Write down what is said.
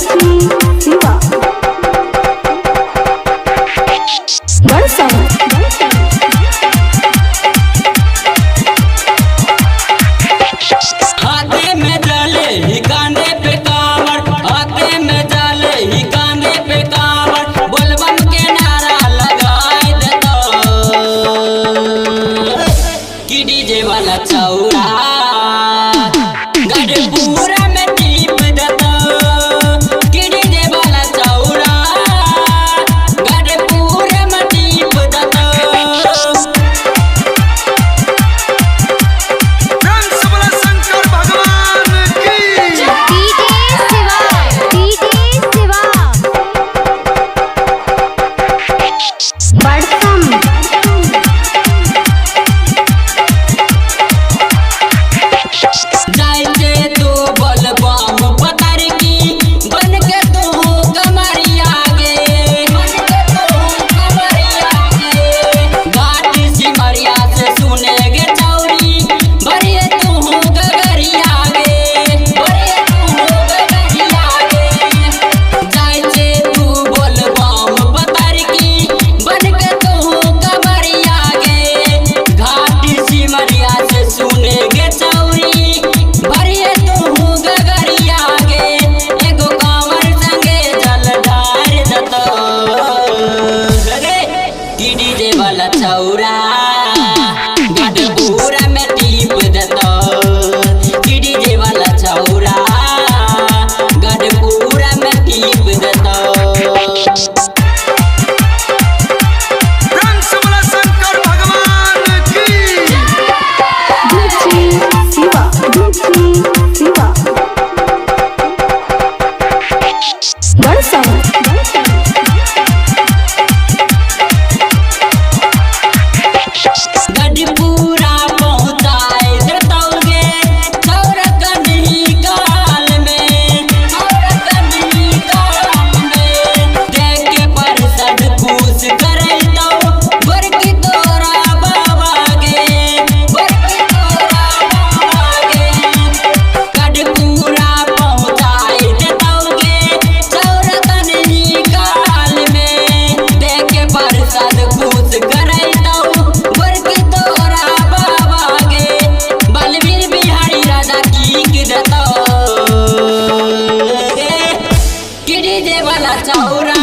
शिवा बड़सम हाथे में डाले ही कांधे पे कांवर, हाथे में डाले ही कांधे पे कांवर, बोलबम के नारा लगाए देता कि डीजे वाला चौरा गढ़पुरा में टीप देता कि डीजे वाला चौरा गढ़पुरा में टीप देता। डीजे वाला चौरा गढ़पुरा में टीप देता कि डीजे वाला चौरा गढ़पुरा में टीप देता। गढ़पुरा पहुँचाए देतौगे चौरा कन्ही काल में, चौरा कन्ही काल में देख के परसद खुश करैतौ बरकी तोरा बाबा गे, बरकी तोरा बाबा गे। गढ़पुरा पहुँचाए देतौगे चौरा कन्ही काल में देख के परसद खुश करैतौ बरकी तोरा बाबा गे। बलवीर बिहारी राजा की देता कि डीजे वाला चौरा